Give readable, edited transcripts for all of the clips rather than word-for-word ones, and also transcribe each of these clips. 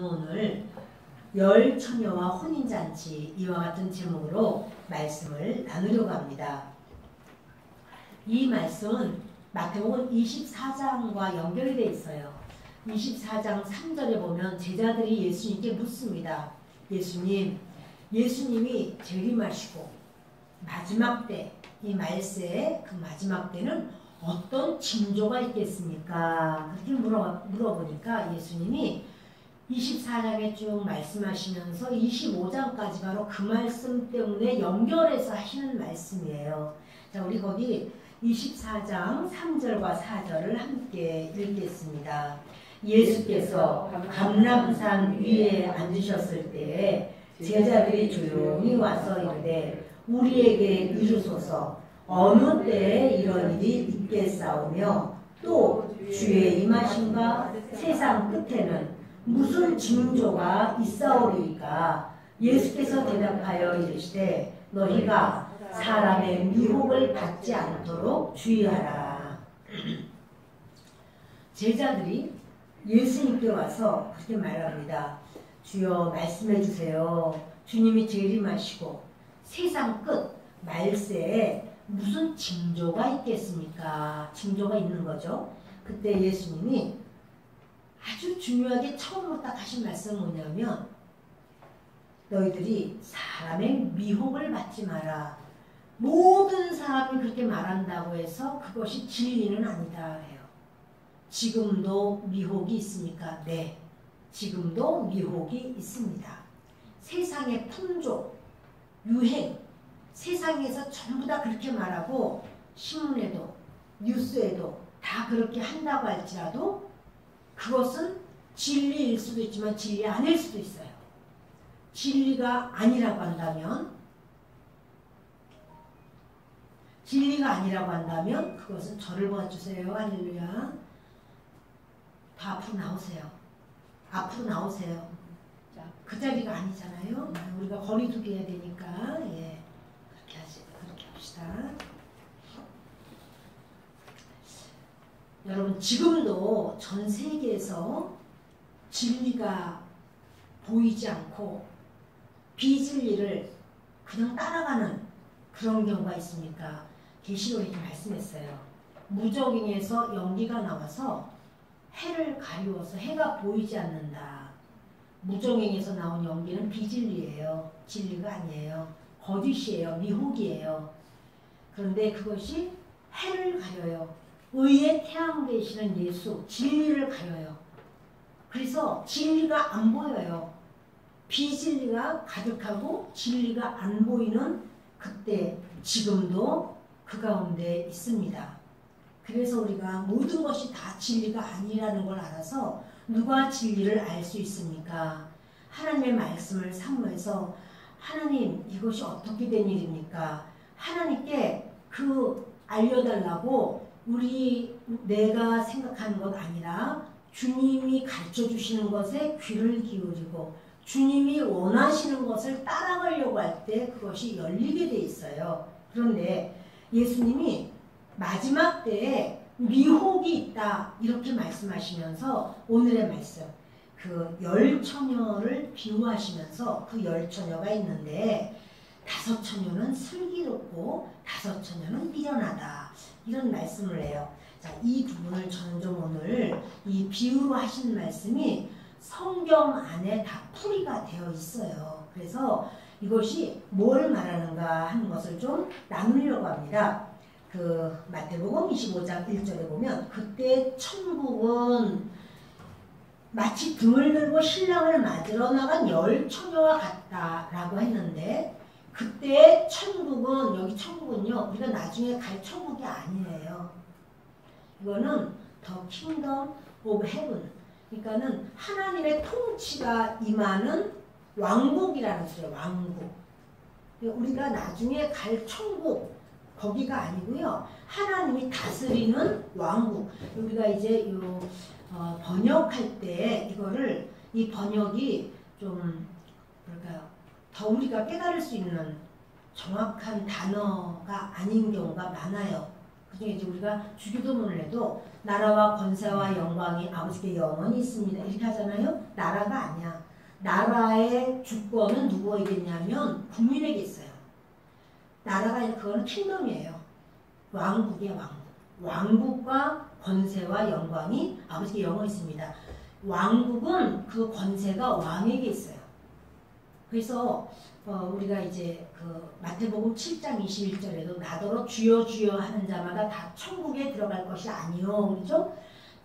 오늘 열 처녀와 혼인잔치 이와 같은 제목으로 말씀을 나누려고 합니다. 이 말씀은 마태복음 24장과 연결이 되어 있어요. 24장 3절에 보면 제자들이 예수님께 묻습니다. 예수님이 재림하시고 마지막 때, 이 말세의 그 마지막 때는 어떤 징조가 있겠습니까? 그렇게 물어보니까 예수님이 24장에 쭉 말씀하시면서 25장까지 바로 그 말씀 때문에 연결해서 하시는 말씀이에요. 자, 우리 거기 24장 3절과 4절을 함께 읽겠습니다. 예수께서 감람산 위에 앉으셨을 때에 제자들이 조용히 와서 이르되 우리에게 이르소서 어느 때에 이런 일이 있겠사오며 또 주의 임하심과 세상 끝에는 무슨 징조가 있사오리이까? 예수께서 대답하여 이르시되 너희가 사람의 미혹을 받지 않도록 주의하라. 제자들이 예수님께 와서 그렇게 말합니다. 주여 말씀해 주세요. 주님이 재림하시고 세상 끝 말세에 무슨 징조가 있겠습니까? 징조가 있는 거죠. 그때 예수님이 아주 중요하게 처음으로 딱 하신 말씀은 뭐냐면 너희들이 사람의 미혹을 받지 마라. 모든 사람이 그렇게 말한다고 해서 그것이 진리는 아니다 해요. 지금도 미혹이 있습니까? 네. 지금도 미혹이 있습니다. 세상의 풍조, 유행, 세상에서 전부 다 그렇게 말하고 신문에도 뉴스에도 다 그렇게 한다고 할지라도 그것은 진리일 수도 있지만 진리 아닐 수도 있어요. 진리가 아니라고 한다면 그것은 저를 봐주세요. 할렐루야. 다 앞으로 나오세요. 자, 그 자리가 아니잖아요. 우리가 거리두기 해야 되니까 그렇게 합시다. 여러분 지금도 전 세계에서 진리가 보이지 않고 비진리를 그냥 따라가는 그런 경우가 있습니까? 계시록에 이렇게 말씀했어요. 무적인에서 연기가 나와서 해를 가리워서 해가 보이지 않는다. 무적인에서 나온 연기는 비진리예요. 진리가 아니에요. 거짓이에요. 미혹이에요. 그런데 그것이 해를 가려요. 의의 태양 되시는 예수, 진리를 가려요. 그래서 진리가 안 보여요. 비진리가 가득하고 진리가 안 보이는 그때, 지금도 그 가운데 있습니다. 그래서 우리가 모든 것이 다 진리가 아니라는 걸 알아서 누가 진리를 알 수 있습니까? 하나님의 말씀을 사모해서 하나님 이것이 어떻게 된 일입니까? 하나님께 알려달라고 내가 생각하는 것 아니라 주님이 가르쳐 주시는 것에 귀를 기울이고 주님이 원하시는 것을 따라가려고 할 때 그것이 열리게 돼 있어요. 그런데 예수님이 마지막 때에 미혹이 있다 이렇게 말씀하시면서 오늘의 말씀 그 열 처녀를 비유하시면서 그 열 처녀가 있는데 5 처녀는 슬기롭고 5 처녀는 미련하다 이런 말씀을 해요. 자, 이 부분을 저는 좀 오늘 이 비유로 하신 말씀이 성경 안에 다 풀이가 되어 있어요. 그래서 이것이 뭘 말하는가 하는 것을 좀 나누려고 합니다. 그 마태복음 25장 1절에 보면 그때 천국은 마치 등을 들고 신랑을 맞으러 나간 열 처녀와 같다라고 했는데 그때 천국은 여기 천국은요 우리가 나중에 갈 천국이 아니에요. 이거는 더 킹덤 오브 헤븐 그러니까는 하나님의 통치가 임하는 왕국이라는 소리예요. 왕국. 우리가 나중에 갈 천국 거기가 아니고요. 하나님이 다스리는 왕국. 우리가 이제 번역할 때 이 번역이 좀 더 우리가 깨달을 수 있는 정확한 단어가 아닌 경우가 많아요. 그중에 이제 우리가 주기도문을 해도 나라와 권세와 영광이 아버지께 영원히 있습니다. 이렇게 하잖아요. 나라가 아니야. 나라의 주권은 누구에게 있냐면 국민에게 있어요. 나라가 그거는 킹덤이에요. 왕국이에요. 왕국. 왕국과 권세와 영광이 아버지께 영원히 있습니다. 왕국은 그 권세가 왕에게 있어요. 그래서 우리가 이제 그 마태복음 7장 21절에도 나더러 주여 주여 하는 자마다 다 천국에 들어갈 것이 아니요. 그렇죠?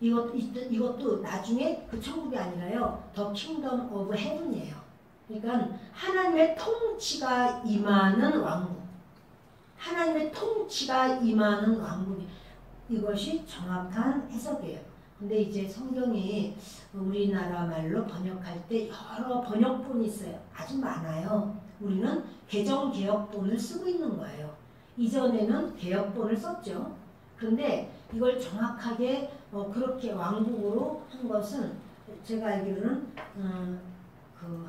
이것도 나중에 그 천국이 아니라요. 더 킹덤 오브 헤븐이에요. 그러니까 하나님의 통치가 임하는 왕국. 하나님의 통치가 임하는 왕국이 이것이 정확한 해석이에요. 근데 이제 성경이 우리나라 말로 번역할 때 여러 번역본이 있어요. 아주 많아요. 우리는 개정개혁본을 쓰고 있는 거예요. 이전에는 개혁본을 썼죠. 그런데 이걸 정확하게 그렇게 왕국으로 한 것은 제가 알기로는 그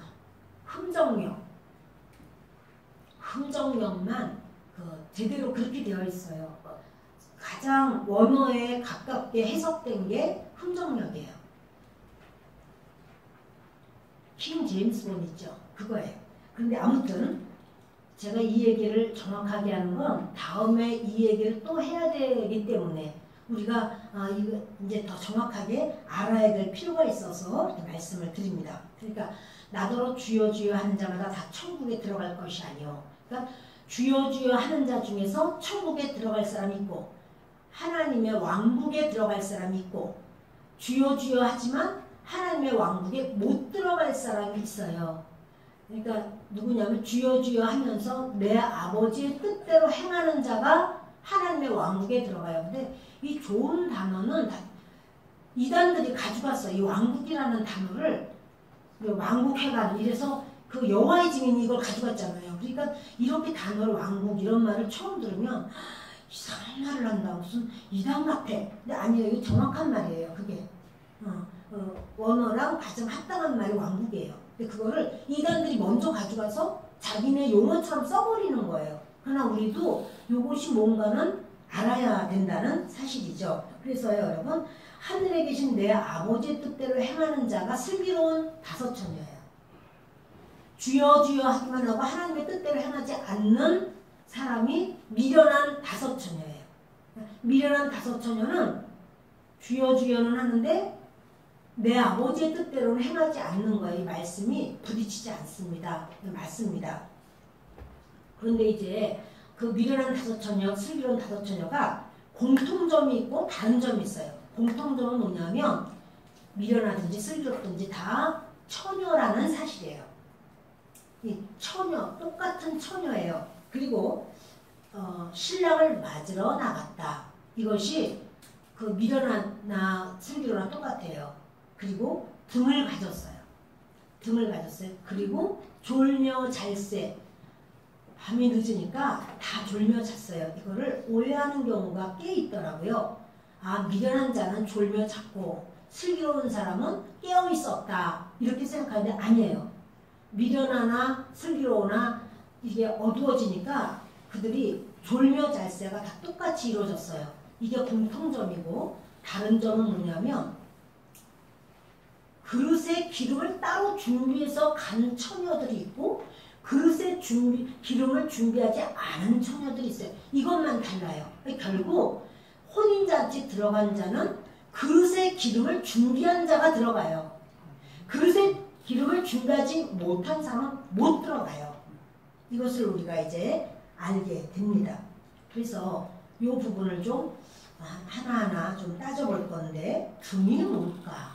흠정령만 제대로 그렇게 되어 있어요. 가장 원어에 가깝게 해석된 게 흠정령이에요. 킹 제임스 본 있죠? 그거예요. 근데 아무튼 제가 이 얘기를 정확하게 하는 건 다음에 이 얘기를 또 해야 되기 때문에 우리가 이거 이제 더 정확하게 알아야 될 필요가 있어서 이렇게 말씀을 드립니다. 그러니까 나더러 주여 주여 하는 자마다 다 천국에 들어갈 것이 아니요. 그러니까 주여 주여 하는 자 중에서 천국에 들어갈 사람이 있고 하나님의 왕국에 들어갈 사람이 있고 주여 주여 하지만 하나님의 왕국에 못 들어갈 사람이 있어요. 그러니까 누구냐면 주여 주여 하면서 내 아버지의 뜻대로 행하는 자가 하나님의 왕국에 들어가요. 근데 이 좋은 단어는 이단들이 가져갔어요. 이 왕국이라는 단어를 왕국회관 이래서 그 여호와의 증인이 이걸 가져갔잖아요. 그러니까 이렇게 단어를 왕국 이런 말을 처음 들으면 이상한 말을 한다. 무슨 이단 같아. 근데 아니에요. 이거 정확한 말이에요. 그게 원어랑 가장 합당한 말이 왕국이에요. 근데 그거를 이단들이 먼저 가져가서 자기네 용어처럼 써버리는 거예요. 그러나 우리도 이것이 뭔가는 알아야 된다는 사실이죠. 그래서요 여러분 하늘에 계신 내 아버지의 뜻대로 행하는 자가 슬기로운 다섯 처녀예요. 주여 주여 하기만 하고 하나님의 뜻대로 행하지 않는 사람이 미련한 다섯 처녀예요. 미련한 다섯 처녀는 주여 주여는 하는데 내 아버지의 뜻대로는 행하지 않는 거예요. 이 말씀이 부딪히지 않습니다. 맞습니다. 그런데 이제 그 미련한 다섯 처녀, 슬기로운 다섯 처녀가 공통점이 있고 다른 점이 있어요. 공통점은 뭐냐면 미련하든지 슬기롭든지 다 처녀라는 사실이에요. 이 처녀, 똑같은 처녀예요. 그리고 신랑을 맞으러 나갔다. 이것이 그 미련하나 슬기로나 똑같아요. 그리고 등을 가졌어요. 그리고 졸며 잘세. 밤이 늦으니까 다 졸며 잤어요. 이거를 오해하는 경우가 꽤 있더라고요. 아, 미련한 자는 졸며 잤고 슬기로운 사람은 깨어 있었다. 이렇게 생각하는데 아니에요. 미련하나 슬기로우나 이게 어두워지니까 그들이 졸며 잘세가 다 똑같이 이루어졌어요. 이게 공통점이고 다른 점은 뭐냐면 그릇에 기름을 따로 준비해서 간 처녀들이 있고 그릇에 기름을 준비하지 않은 처녀들이 있어요. 이것만 달라요. 결국 혼인잔치 들어간 자는 그릇에 기름을 준비한 자가 들어가요. 그릇에 기름을 준비하지 못한 사람은 못 들어가요. 이것을 우리가 이제 알게 됩니다. 그래서 이 부분을 좀 하나하나 좀 따져볼 건데 등이 뭘까?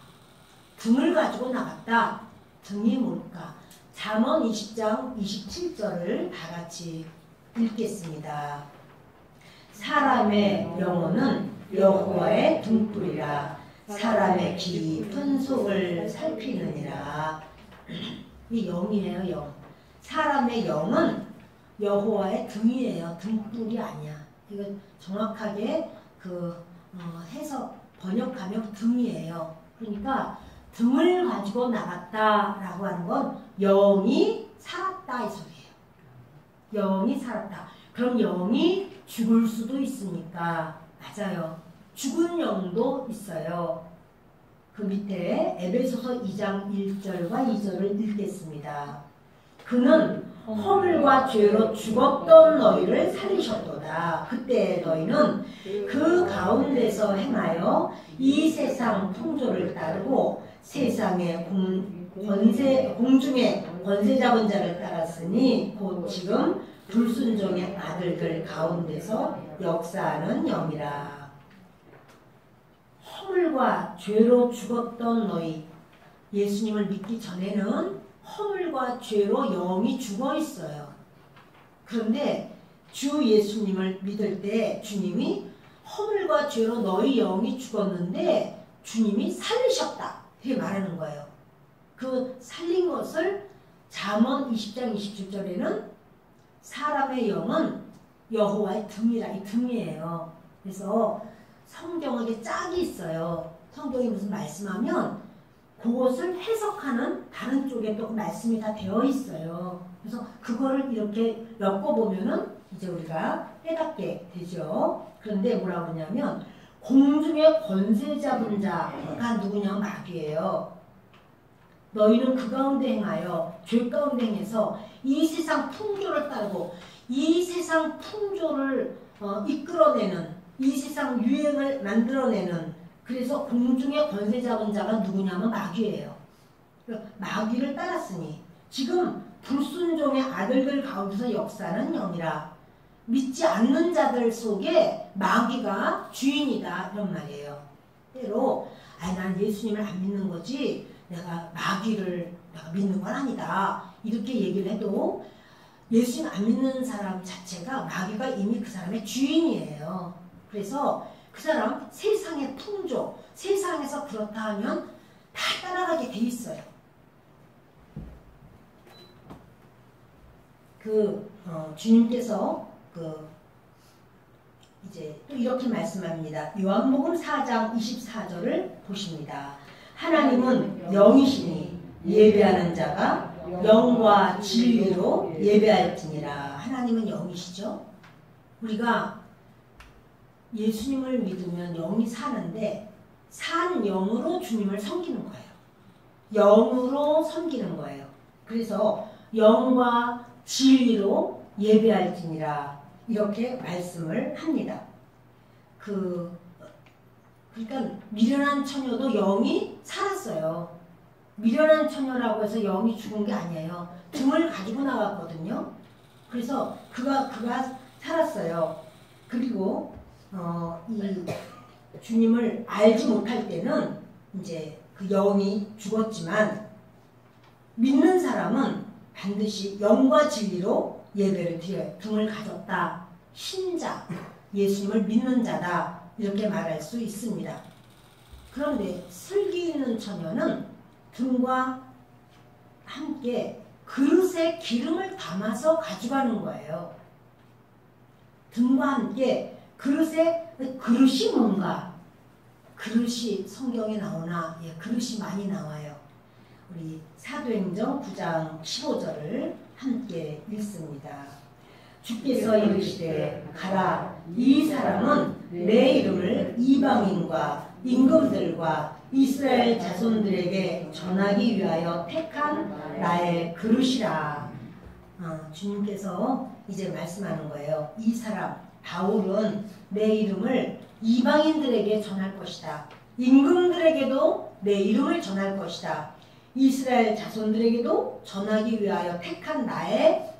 등을 가지고 나갔다. 등이 뭘까? 잠언 20장 27절을 다 같이 읽겠습니다. 사람의 영혼은 여호와의 등불이라 사람의 깊은 속을 살피느니라. 이 영이에요. 영. 사람의 영은 여호와의 등이에요. 등불이 아니야. 이거 정확하게 해석 번역하면 등이에요. 그러니까 등을 가지고 나갔다라고 하는 건 영이 살았다 이 소리예요. 영이 살았다. 그럼 영이 죽을 수도 있습니까? 맞아요. 죽은 영도 있어요. 그 밑에 에베소서 2장 1절과 2절을 읽겠습니다. 그는 허물과 죄로 죽었던 너희를 살리셨도다. 그때 너희는 그 가운데서 행하여 이 세상 풍조를 따르고 세상의 공중의 권세 잡은 자를 따랐으니 곧 지금 불순종의 아들들 가운데서 역사하는 영이라. 허물과 죄로 죽었던 너희, 예수님을 믿기 전에는 허물과 죄로 영이 죽어 있어요. 그런데 주 예수님을 믿을 때 주님이 허물과 죄로 너희 영이 죽었는데 주님이 살리셨다. 이렇게 말하는 거예요. 그 살린 것을 잠언 20장 27절에는 사람의 영은 여호와의 등이라, 이 등이에요. 그래서 성경에 짝이 있어요. 성경이 무슨 말씀하면 그것을 해석하는 다른 쪽에 또 말씀이 다 되어 있어요. 그래서 그거를 이렇게 엮어보면은 이제 우리가 깨닫게 되죠. 그런데 뭐라고 그러냐면 공중의 권세 잡은 자가 누구냐? 마귀예요. 너희는 그 가운데 행하여 죄 가운데 행해서 이 세상 풍조를 따르고 이 세상 풍조를 이끌어내는, 이 세상 유행을 만들어내는, 그래서 공중의 권세 잡은 자가 누구냐면 마귀예요. 마귀를 따랐으니 지금 불순종의 아들들 가운데서 역사하는 영이라. 믿지 않는 자들 속에 마귀가 주인이다, 이런 말이에요. 때로 난 예수님을 안 믿는 거지 내가 마귀를 내가 믿는 건 아니다, 이렇게 얘기를 해도 예수님 안 믿는 사람 자체가 마귀가 이미 그 사람의 주인이에요. 그래서 그 사람 세상의 풍조, 세상에서 그렇다 하면 다 따라가게 돼 있어요. 주님께서 이제 또 이렇게 말씀합니다. 요한복음 4장 24절을 보십니다. 하나님은 영이시니 예배하는 자가 영과 진리로 예배할지니라. 하나님은 영이시죠. 우리가 예수님을 믿으면 영이 사는데 산 영으로 주님을 섬기는 거예요. 영으로 섬기는 거예요. 그래서 영과 진리로 예배할지니라, 이렇게 말씀을 합니다. 그러니까 미련한 처녀도 영이 살았어요. 미련한 처녀라고 해서 영이 죽은 게 아니에요. 등을 가지고 나갔거든요. 그래서 그가 살았어요. 그리고 이 주님을 알지 못할 때는 이제 그 영이 죽었지만 믿는 사람은 반드시 영과 진리로 예배를 드려요. 등을 가졌다, 신자, 예수님을 믿는 자다, 이렇게 말할 수 있습니다. 그런데 슬기 있는 처녀는 등과 함께 그릇에 기름을 담아서 가져가는 거예요. 등과 함께 그릇이 뭔가? 그릇이 성경에 나오나? 예, 그릇이 많이 나와요. 우리 사도행전 9장 15절을 함께 읽습니다. 주께서 이르시되 가라, 이 사람은 내 이름을 이방인과 임금들과 이스라엘 자손들에게 전하기 위하여 택한 나의 그릇이라. 주님께서 이제 말씀하는 거예요. 이 사람 바울은 내 이름을 이방인들에게 전할 것이다. 임금들에게도 내 이름을 전할 것이다. 이스라엘 자손들에게도 전하기 위하여 택한 나의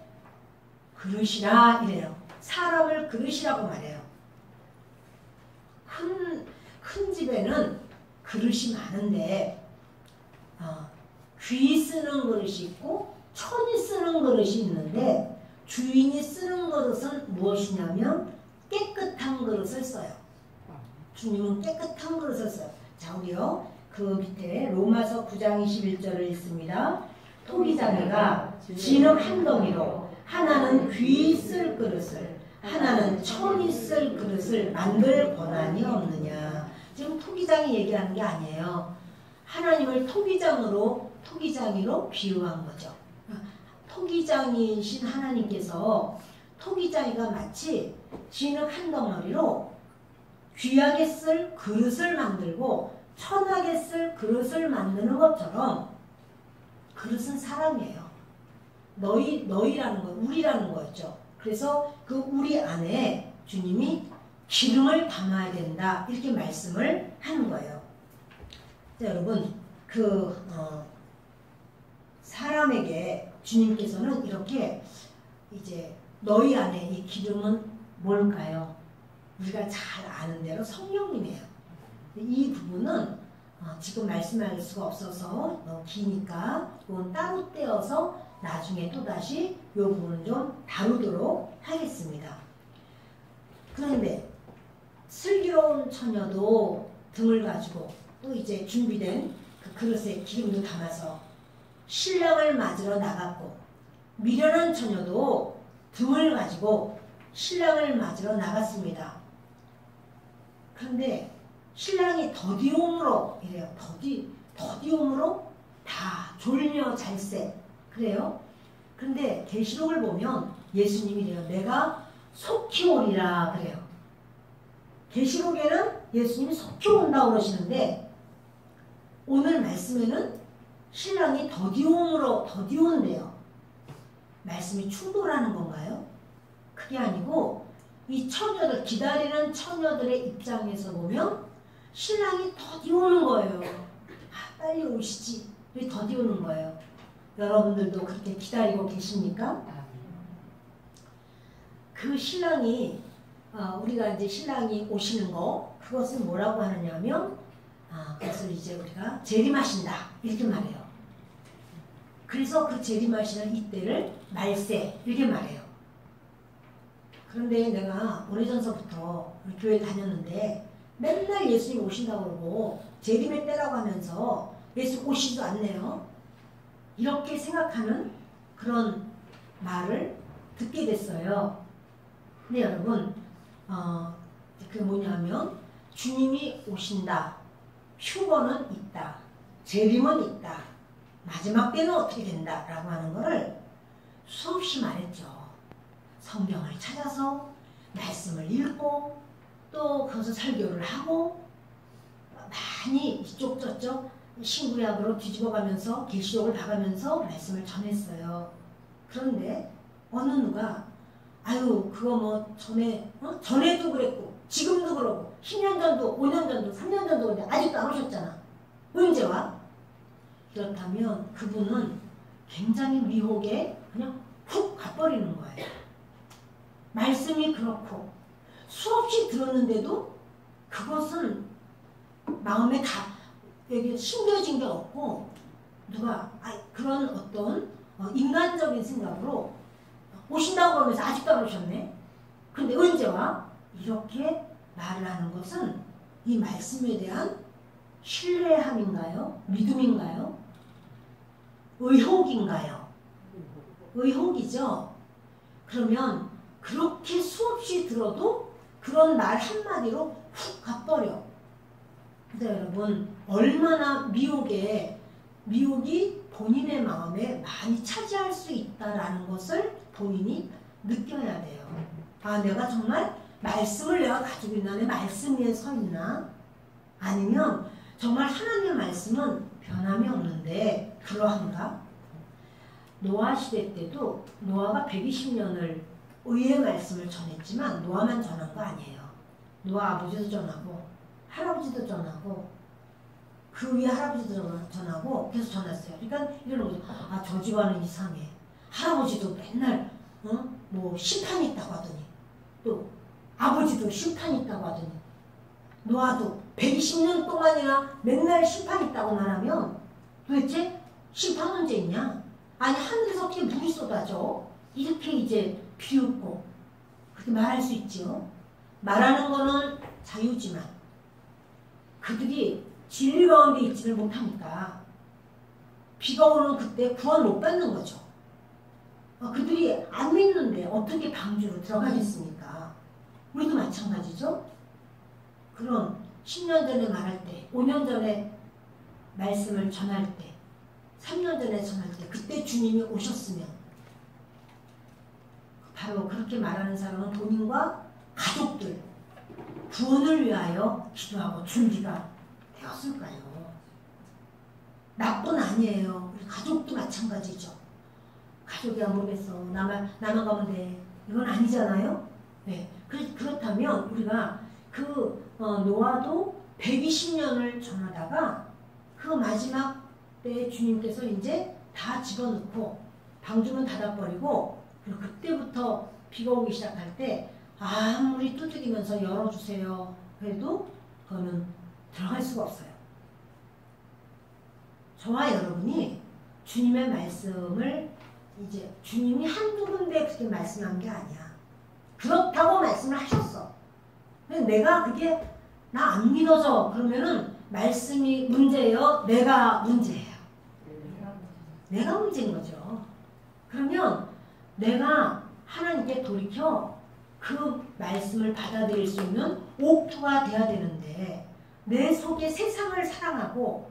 그릇이라, 이래요. 사람을 그릇이라고 말해요. 큰 집에는 그릇이 많은데 귀 쓰는 그릇이 있고 천이 쓰는 그릇이 있는데 주인이 쓰는 그릇은 무엇이냐면 깨끗한 그릇을 써요. 주님은 깨끗한 그릇을 써요. 자, 우리요 그 밑에 로마서 9장 21절을 읽습니다. 토기장이가 진흙 한 덩이로 하나는 귀 쓸 그릇을, 하나는 천이 쓸 그릇을 만들 권한이 없느냐. 지금 토기장이 얘기하는 게 아니에요. 하나님을 토기장이로 비유한 거죠. 토기장이신 하나님께서 토기장이가 마치 진흙 한 덩어리로 귀하게 쓸 그릇을 만들고 천하게 쓸 그릇을 만드는 것처럼 그릇은 사람이에요. 너희라는 거, 우리라는 거였죠. 그래서 그 우리 안에 주님이 기름을 담아야 된다. 이렇게 말씀을 하는 거예요. 자, 여러분, 사람에게 주님께서는 이렇게 이제 너희 안에 이 기름은 뭘까요? 우리가 잘 아는 대로 성령님이에요. 이 부분은 지금 말씀할 수가 없어서 너무 기니까 이건 따로 떼어서 나중에 또다시 이 부분을 좀 다루도록 하겠습니다. 그런데 슬기로운 처녀도 등을 가지고 또 이제 준비된 그 그릇에 기름도 담아서 신랑을 맞으러 나갔고, 미련한 처녀도 등을 가지고 신랑을 맞으러 나갔습니다. 그런데 신랑이 더디옴으로 이래요. 더디옴으로 다 졸며 잘세. 그래요. 그런데 계시록을 보면 예수님이 이래요. 내가 속히 오리라 그래요. 계시록에는 예수님이 속히 온다고 그러시는데 오늘 말씀에는 신랑이 더디온대요. 말씀이 충돌하는 건가요? 그게 아니고 이 처녀들, 기다리는 처녀들의 입장에서 보면 신랑이 더디오는 거예요. 빨리 오시지. 왜 더디오는 거예요? 여러분들도 그렇게 기다리고 계십니까? 그 신랑이 우리가 이제 신랑이 오시는 거, 그것을 뭐라고 하느냐면 그것을 이제 우리가 재림하신다 이렇게 말해요. 그래서 그 재림하시는 이때를 말세 이렇게 말해요. 그런데 내가 오래전서부터 우리 교회 다녔는데 맨날 예수님 오신다고 그러고 재림의 때라고 하면서 예수 오시지도 않네요. 이렇게 생각하는 그런 말을 듣게 됐어요. 근데 여러분 그게 뭐냐면 주님이 오신다. 휴거는 있다. 재림은 있다. 마지막 때는 어떻게 된다. 라고 하는 거를 수없이 말했죠. 성경을 찾아서 말씀을 읽고 또 거기서 설교를 하고 많이 이쪽 저쪽 신구약으로 뒤집어가면서 계시록을 봐가면서 말씀을 전했어요. 그런데 어느 누가 아유 그거 뭐 전에도 그랬고 지금도 그러고 10년 전도 5년 전도 3년 전도 그런데 아직도 안 오셨잖아. 언제 와? 그렇다면 그분은 굉장히 미혹에 그냥 훅 가버리는 거예요. 말씀이 그렇고 수없이 들었는데도 그것은 마음에 여기 심겨진 게 없고 누가 그런 어떤 인간적인 생각으로 오신다고 그러면서 아직도 안 오셨네. 근데 언제 와? 이렇게 말을 하는 것은 이 말씀에 대한 신뢰함인가요? 믿음인가요? 의혹인가요? 의혹이죠. 그러면 그렇게 수없이 들어도 그런 말 한마디로 훅 가버려. 근데 여러분 얼마나 미혹이 본인의 마음에 많이 차지할 수 있다라는 것을 본인이 느껴야 돼요. 내가 정말 말씀을 내가 가지고 있나? 내 말씀 위에 서 있나? 아니면 정말 하나님의 말씀은 변함이 없는데 그러한가? 노아 시대 때도 노아가 120년을 의의 말씀을 전했지만 노아만 전한 거 아니에요. 노아 아버지도 전하고 할아버지도 전하고 그 위에 할아버지도 전하고 계속 전했어요. 그러니까 이러는 거죠. 저 집안은 이상해. 할아버지도 맨날 뭐 심판이 있다고 하더니 또 아버지도 심판이 있다고 하더니 노아도 120년 동안이나 맨날 심판이 있다고 말하면 도대체 심판 언제 있냐? 아니 하늘에서 어떻게 물이 쏟아져? 이렇게 이제 비웃고 그렇게 말할 수 있죠. 말하는 거는 자유지만 그들이 진리 가운데 있지를 못하니까 비가 오는 그때 구원 못 받는 거죠. 그들이 안 믿는데 어떻게 방주로 들어가겠습니까? 우리도 마찬가지죠. 그럼 10년 전에 말할 때, 5년 전에 말씀을 전할 때, 3년 전에 전할 때 그때 주님이 오셨으면 바로 그렇게 말하는 사람은 본인과 가족들, 구원을 위하여 기도하고 준비가 되었을까요? 나뿐 아니에요. 우리 가족도 마찬가지죠. 가족이 안 모르겠어. 나만 가면 돼. 이건 아니잖아요. 네. 그렇다면 우리가 노아도 120년을 전하다가 그 마지막 때 주님께서 이제 다 집어넣고 방주문 닫아버리고 그리고 그때부터 비가 오기 시작할 때 아무리 두드리면서 열어주세요. 그래도 그거는 들어갈 수가 없어요. 저와 여러분이 주님의 말씀을 이제 주님이 한두 군데 그렇게 말씀한 게 아니야. 그렇다고 말씀을 하셨어. 근데 내가 그게 나 안 믿어져. 그러면은 말씀이 문제예요? 내가 문제예요? 내가 문제인 거죠. 그러면 내가 하나님께 돌이켜 그 말씀을 받아들일 수 있는 옥토가 돼야 되는데 내 속에 세상을 사랑하고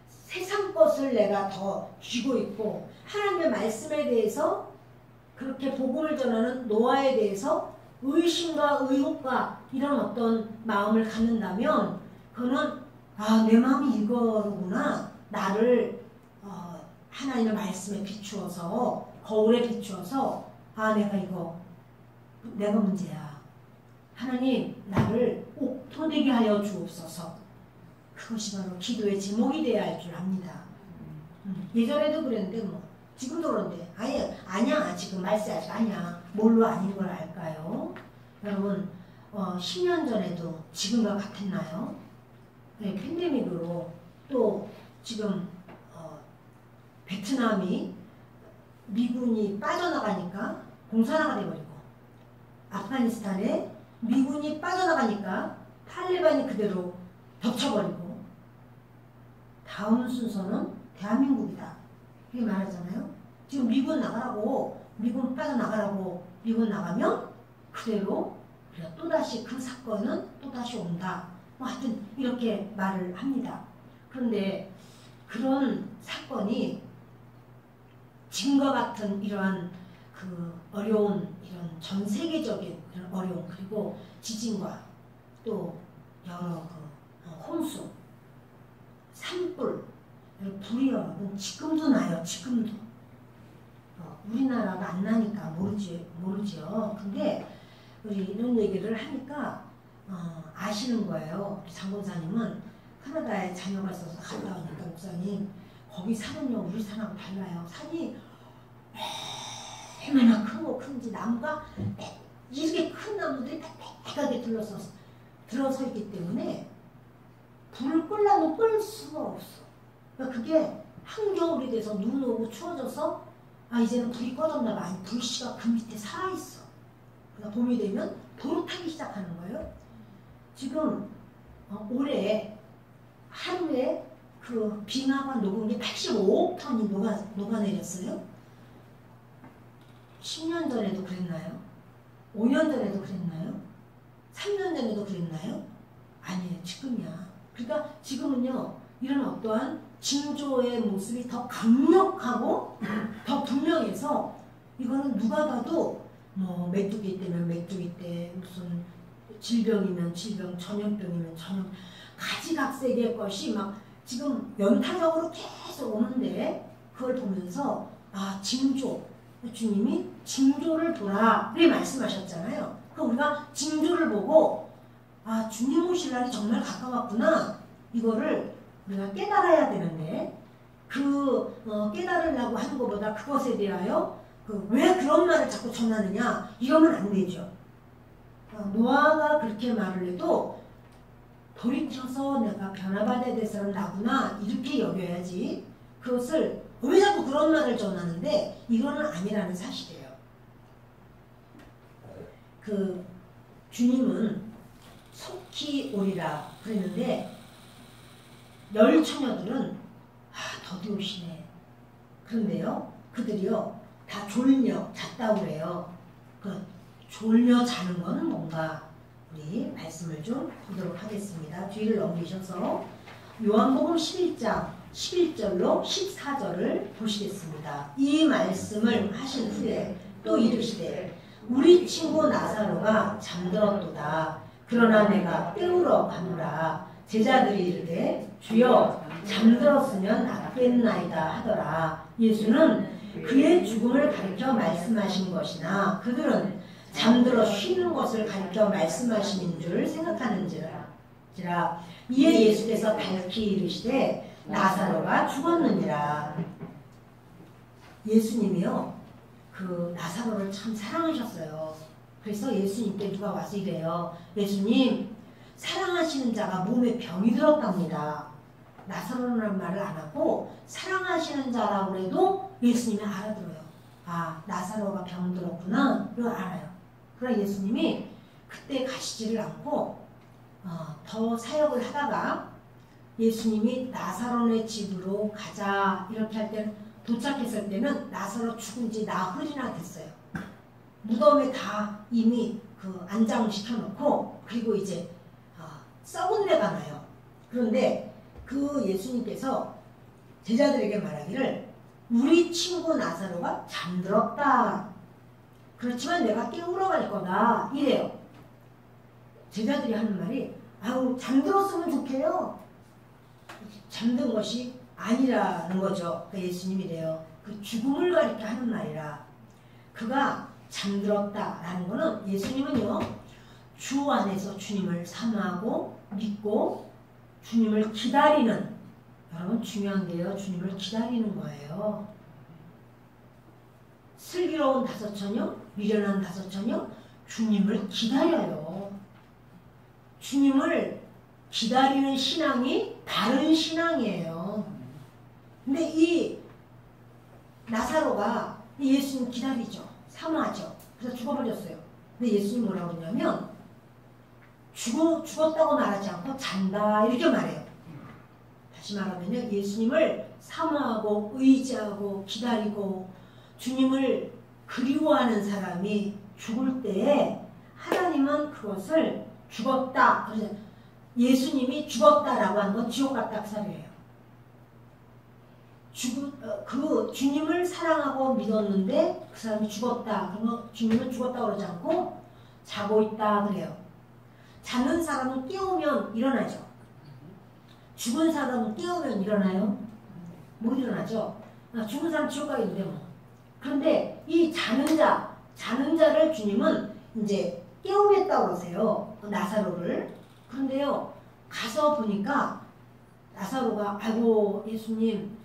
세상 것을 내가 더 쥐고 있고 하나님의 말씀에 대해서 그렇게 복음을 전하는 노아에 대해서 의심과 의혹과 이런 어떤 마음을 갖는다면 그거는 내 마음이 이거구나. 나를 하나님의 말씀에 비추어서 거울에 비추어서 내가 문제야. 하나님 나를 옥토되게 하여 주옵소서. 그것이 바로 기도의 제목이 되어야 할 줄 압니다. 예전에도 그랬는데 지금도 그런데 아니야 지금 말세 아직 아니야. 뭘로 아닌 걸 알까요? 여러분 10년 전에도 지금과 같았나요? 네, 팬데믹으로 또 지금 베트남이 미군이 빠져나가니까 공산화가 돼버리고 아프가니스탄에 미군이 빠져나가니까 탈레반이 그대로 덮쳐버리고 다음 순서는 대한민국이다. 이렇게 말하잖아요. 지금 미군 나가라고 미군 빠져나가라고 미군 나가면 그대로 우리가 또다시 그 사건은 또다시 온다. 하여튼 이렇게 말을 합니다. 그런데 그런 사건이 지금과 같은 이러한 그 어려운 이런 전 세계적인 그런 어려움 그리고 지진과 또 여러 홍수, 산불, 불이 여러분 지금도 나요. 지금도. 우리나라가 안 나니까 모르죠. 근데 우리 이런 얘기를 하니까 아시는 거예요. 우리 장본사님은 캐나다에 자녀가 있어서 갔다 오니까 목사님 거기 산은요 우리 산하고 달라요. 산이 얼마나 큰지 나무가 이렇게 큰 나무들이 빽빽하게 들어서 있기 때문에 불을 끌라도 끌 수가 없어. 그러니까 그게 한겨울이 돼서 눈 오고 추워져서 이제는 불이 꺼졌나 봐. 아니 불씨가 그 밑에 살아있어. 그러니까 봄이 되면 도로 타기 시작하는 거예요. 지금 올해 하루에 그 빙하가 녹은 게 85억 톤이 녹아내렸어요. 10년 전에도 그랬나요? 5년 전에도 그랬나요? 3년 전에도 그랬나요? 아니에요. 지금이야. 그러니까 지금은요. 이런 어떠한 징조의 모습이 더 강력하고 더 분명해서 이거는 누가 봐도 메뚜기 때면 메뚜기 때 무슨 질병이면 질병, 전염병이면 전염 가지각색의 것이 막 지금 연타적으로 계속 오는데 그걸 보면서 징조 주님이 징조를 보라 이렇게 말씀하셨잖아요. 그러니까 우리가 징조를 보고 주님 오실 날이 정말 가까웠구나 이거를 우리가 깨달아야 되는데 깨달으려고 하는 것보다 그것에 대하여 왜 그런 말을 자꾸 전하느냐 이러면 안 되죠. 노아가 그렇게 말을 해도 돌이켜서 내가 변화받아야 될 사람 나구나 이렇게 여겨야지 그것을 왜 자꾸 그런 말을 전하는데 이거는 아니라는 사실이에요. 주님은 속히 오리라 그랬는데 열 처녀들은 더디 오시네. 그런데요 그들이요 다 졸며 잤다고 그래요. 졸며 자는 거는 뭔가 우리 말씀을 좀 보도록 하겠습니다. 뒤를 넘기셔서 요한복음 11장 11절로 14절을 보시겠습니다. 이 말씀을 하신 후에 또 이르시되 우리 친구 나사로가 잠들었도다. 그러나 내가 깨우러 가노라. 제자들이 이르되 주여 잠들었으면 낫겠나이다 하더라. 예수는 그의 죽음을 가리켜 말씀하신 것이나 그들은 잠들어 쉬는 것을 가리켜 말씀하심인 줄 생각하는지라. 이에 예수께서 밝히 이르시되 나사로가 죽었느니라. 예수님이요 그 나사로를 참 사랑하셨어요. 그래서 예수님께 누가 와서 이래요. 예수님, 사랑하시는 자가 몸에 병이 들었답니다. 나사로라는 말을 안 하고 사랑하시는 자라고 해도 예수님이 알아들어요. 아, 나사로가 병 들었구나. 이걸 알아요. 그러나 예수님이 그때 가시지를 않고 더 사역을 하다가 예수님이 나사로네 집으로 가자 이렇게 할 때는 도착했을 때는 나사로 죽은 지 나흘이나 됐어요. 무덤에 다 이미 안장시켜 놓고 그리고 이제 썩은 데가 나요. 그런데 그 예수님께서 제자들에게 말하기를 우리 친구 나사로가 잠들었다. 그렇지만 내가 깨우러 갈 거다. 이래요. 제자들이 하는 말이 아우 잠들었으면 좋게요. 잠든 것이 아니라는 거죠. 그러니까 예수님이래요. 그 죽음을 가리켜 하는 말이라. 그가 잠들었다라는 거는 예수님은요. 주 안에서 주님을 사모하고 믿고 주님을 기다리는 여러분 중요한 게요. 주님을 기다리는 거예요. 슬기로운 다섯처녀, 미련한 다섯처녀 주님을 기다려요. 주님을 기다리는 신앙이 바른 신앙이에요. 근데 이 나사로가 예수님 기다리죠. 사모하죠. 그래서 죽어버렸어요. 근데 예수님 뭐라고 그러냐면 죽었다고 말하지 않고 잔다 이렇게 말해요. 다시 말하면요. 예수님을 사모하고 의지하고 기다리고 주님을 그리워하는 사람이 죽을 때에 하나님은 그것을 죽었다. 예수님이 죽었다라고 한 건 지옥 갔다 그 사람이에요. 그 주님을 사랑하고 믿었는데 그 사람이 죽었다. 그러면 주님은 죽었다 그러지 않고 자고 있다 그래요. 자는 사람은 깨우면 일어나죠. 죽은 사람은 깨우면 일어나요? 못 일어나죠. 죽은 사람 지옥 가겠는데 뭐. 그런데 이 자는 자를 주님은 이제 깨우겠다고 그러세요. 나사로를. 그런데요, 가서 보니까 나사로가 아이고 예수님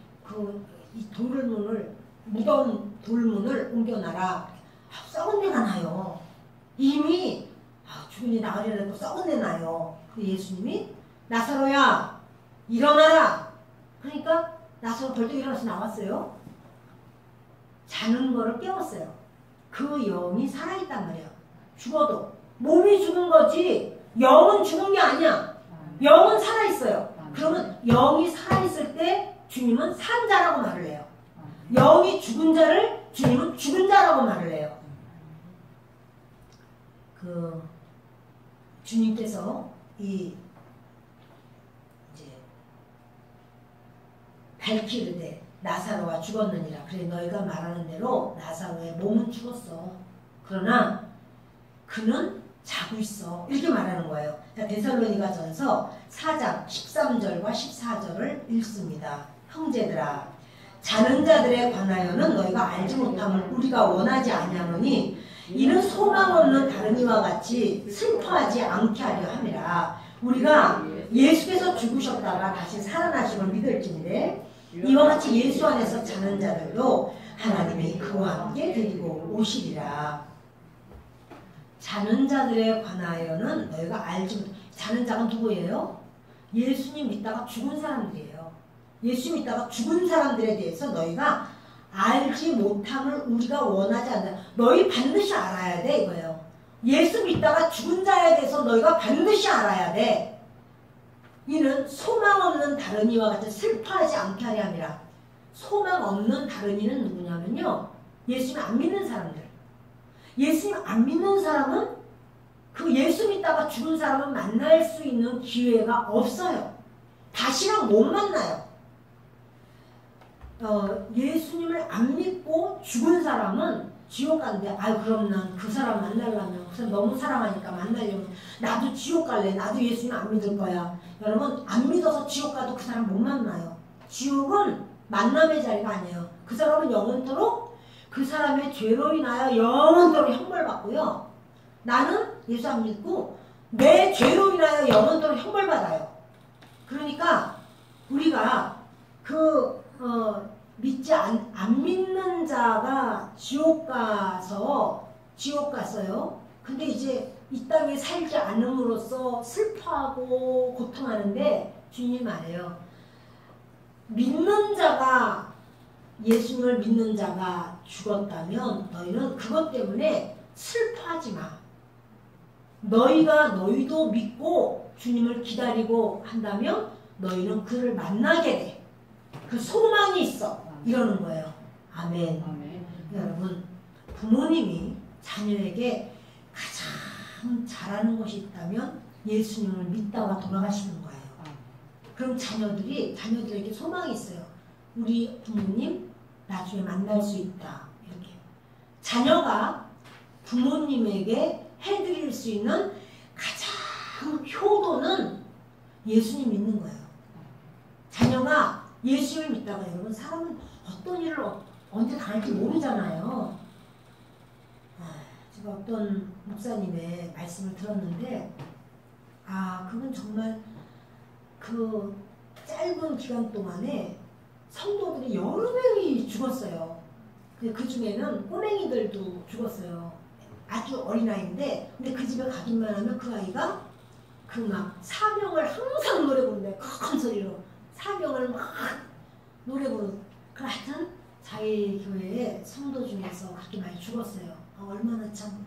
이 돌문을 무덤 돌문을 옮겨놔라. 썩은 데가 나요. 이미 죽은이 나가려고 썩은 데 나요. 그 예수님이 나사로야 일어나라. 그러니까 나사로 벌떡 일어나서 나왔어요. 자는 거를 깨웠어요. 그 영이 살아있단 말이야. 죽어도 몸이 죽은 거지 영은 죽은 게 아니야. 영은 살아있어요. 그러면 영이 살아있을 때 주님은 산 자라고 말을 해요. 영이 죽은 자를 주님은 죽은 자라고 말을 해요. 주님께서 이제 밝히르되 나사로가 죽었느니라. 그래 너희가 말하는 대로 나사로의 몸은 죽었어. 그러나 그는 자고 있어. 이렇게 말하는 거예요. 데살로니가전서 4장 13절과 14절을 읽습니다. 형제들아 자는 자들에 관하여는 너희가 알지 못함을 우리가 원하지 아니하노니 이는 소망 없는 다른 이와 같이 슬퍼하지 않게 하려 함이라. 우리가 예수께서 죽으셨다가 다시 살아나심을 믿을진데 이와 같이 예수 안에서 자는 자들도 하나님이 그와 함께 데리고 오시리라. 자는 자들에 관하여는 너희가 알지 못. 자는 자가 누구예요? 예수님 믿다가 죽은 사람들이에요. 예수 믿다가 죽은 사람들에 대해서 너희가 알지 못함을 우리가 원하지 않는다. 너희 반드시 알아야 돼 이거예요. 예수 믿다가 죽은 자에 대해서 너희가 반드시 알아야 돼. 이는 소망 없는 다른 이와 같이 슬퍼하지 않게 하려 함이라. 소망 없는 다른 이는 누구냐면요. 예수님 안 믿는 사람들. 예수님 안 믿는 사람은 그 예수 믿다가 죽은 사람은 만날 수 있는 기회가 없어요. 다시는 못 만나요. 예수님을 안 믿고 죽은 사람은 지옥 간대. 아유 그럼 난 그 사람 만나려면 그 사람 너무 사랑하니까 만나려면 나도 지옥 갈래. 나도 예수님 안 믿을 거야. 여러분 안 믿어서 지옥 가도 그 사람 못 만나요. 지옥은 만남의 자리가 아니에요. 그 사람은 영원토록 그 사람의 죄로 인하여 영원토록 형벌받고요. 나는 예수 안 믿고 내 죄로 인하여 영원토록 형벌받아요. 그러니까 우리가 믿지 안 믿는 자가 지옥 갔어요. 근데 이제 이 땅에 살지 않음으로써 슬퍼하고 고통하는데 주님이 말해요. 믿는 자가 예수님을 믿는 자가 죽었다면 너희는 그것 때문에 슬퍼하지 마. 너희도 믿고 주님을 기다리고 한다면 너희는 그를 만나게 돼. 그 소망이 있어. 이러는 거예요. 아멘. 아멘. 여러분 부모님이 자녀에게 가장 잘하는 것이 있다면 예수님을 믿다가 돌아가시는 거예요. 그럼 자녀들에게 소망이 있어요. 우리 부모님 나중에 만날 수 있다. 이렇게 자녀가 부모님에게 해드릴 수 있는 가장 효도는 예수님 믿는 거예요. 자녀가 예수를 믿다가 여러분 사람은 어떤 일을 언제 당할지 모르잖아요. 제가 어떤 목사님의 말씀을 들었는데 그건 정말 그 짧은 기간 동안에 성도들이 여러 명이 죽었어요. 그 중에는 꼬맹이들도 죽었어요. 아주 어린아이인데 근데 그 집에 가기만 하면 그 아이가 그 막 사명을 항상 노래 부르는데 큰 소리로 사명을 막 노래 부르고 하여튼 자기 교회에 성도 중에서 그렇게 많이 죽었어요. 얼마나 참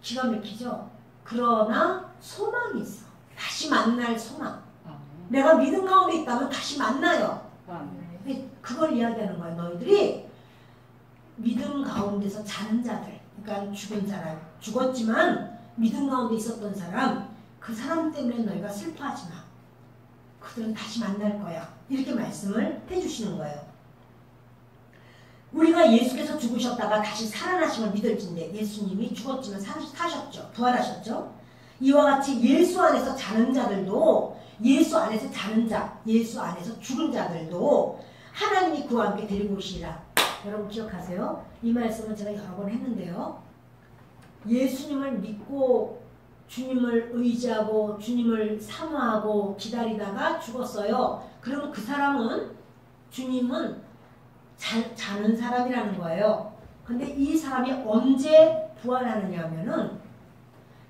기가 막히죠. 그러나 소망이 있어. 다시 만날 소망. 내가 믿음 가운데 있다면 다시 만나요. 그걸 이야기하는 거예요. 너희들이 믿음 가운데서 자는 자들, 그러니까 죽은 사람, 죽었지만 믿음 가운데 있었던 사람, 그 사람 때문에 너희가 슬퍼하지 마. 그들은 다시 만날 거야. 이렇게 말씀을 해주시는 거예요. 우리가 예수께서 죽으셨다가 다시 살아나심을 믿을진데 예수님이 죽었지만 사셨죠. 부활하셨죠. 이와 같이 예수 안에서 자는 자들도 예수 안에서 자는 자, 예수 안에서 죽은 자들도 하나님이 그와 함께 데리고 오시리라. 여러분 기억하세요? 이 말씀은 제가 여러 번 했는데요. 예수님을 믿고 주님을 의지하고 주님을 사모하고 기다리다가 죽었어요. 그러면 그 사람은 주님은 자는 사람이라는 거예요. 근데 이 사람이 언제 부활하느냐 하면은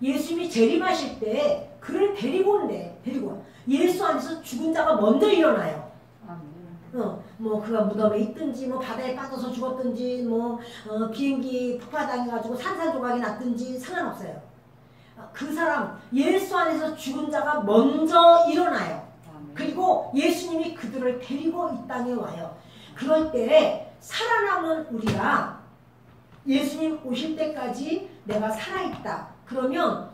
예수님이 재림하실 때 그를 데리고 온대. 데리고. 예수 안에서 죽은 자가 먼저 일어나요. 뭐 그가 무덤에 있든지 뭐 바다에 빠져서 죽었든지 뭐 비행기 폭파당해가지고 산산조각이 났든지 상관없어요. 그 사람 예수 안에서 죽은 자가 먼저 일어나요. 그리고 예수님이 그들을 데리고 이 땅에 와요. 그럴 때 살아남은 우리가 예수님 오실 때까지 내가 살아있다. 그러면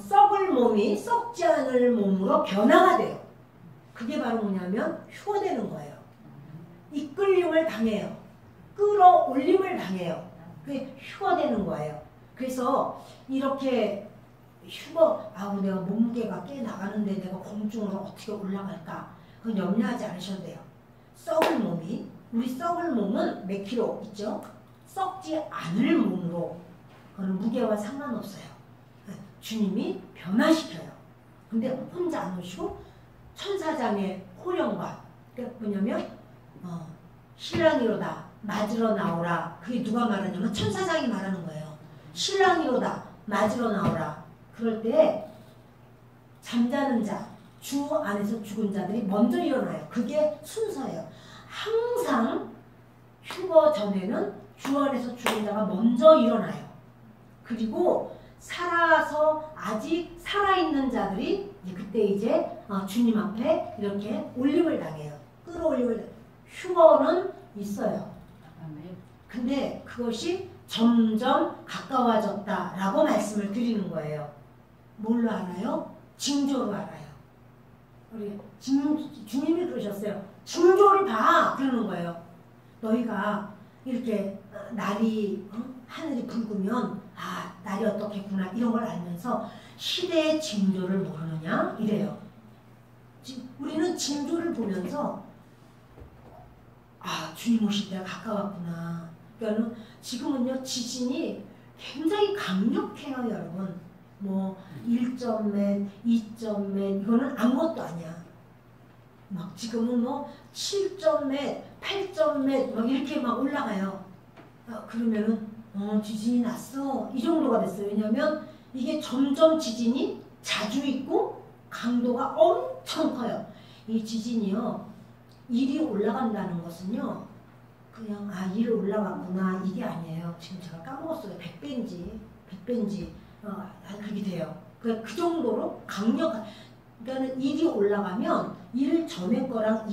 썩을 몸이 썩지 않을 몸으로 변화가 돼요. 그게 바로 뭐냐면 휴거되는 거예요. 이끌림을 당해요. 끌어올림을 당해요. 그게 휴거되는 거예요. 그래서 이렇게 내가 몸무게가 꽤 나가는데 내가 공중으로 어떻게 올라갈까? 그건 염려하지 않으셔도 돼요. 썩을 몸이, 우리 썩을 몸은 몇 킬로 있죠? 썩지 않을 몸으로, 그건 무게와 상관없어요. 주님이 변화시켜요. 근데 혼자 안 오시고 천사장의 호령과, 그러니까 뭐냐면 신랑이로다 맞으러 나오라. 그게 누가 말하냐면 천사장이 말하는 거예요. 신랑이로다 맞으러 나오라. 그럴 때 잠자는 자, 주 안에서 죽은 자들이 먼저 일어나요. 그게 순서예요. 항상 휴거 전에는 주 안에서 죽은 자가 먼저 일어나요. 그리고 살아서 아직 살아있는 자들이 그때 이제 주님 앞에 이렇게 올림을 당해요. 끌어올림을 당해요. 휴거는 있어요. 근데 그것이 점점 가까워졌다라고 말씀을 드리는 거예요. 뭘로 알아요? 징조로 알아요. 우리 주님이 그러셨어요. 징조를 봐 그러는 거예요. 너희가 이렇게 날이 하늘이 붉으면 아 날이 어떻겠구나 이런 걸 알면서 시대의 징조를 모르느냐 이래요. 우리는 징조를 보면서 아 주님 오실 때가 가까웠구나. 그러니까 지금은요 지진이 굉장히 강력해요 여러분. 뭐 1.몇, 2.몇 이거는 아무것도 아니야. 막 지금은 뭐 7.몇, 8.몇 막 이렇게 막 올라가요. 그러면은 지진이 났어 이 정도가 됐어요. 왜냐면 이게 점점 지진이 자주 있고 강도가 엄청 커요. 이 지진이요 일이 올라간다는 것은요 그냥 아 일이 올라갔구나 이게 아니에요. 지금 제가 까먹었어요. 100배인지 그렇게 돼요. 그 정도로 강력한 그러니까 일이 올라가면 일 전에 거랑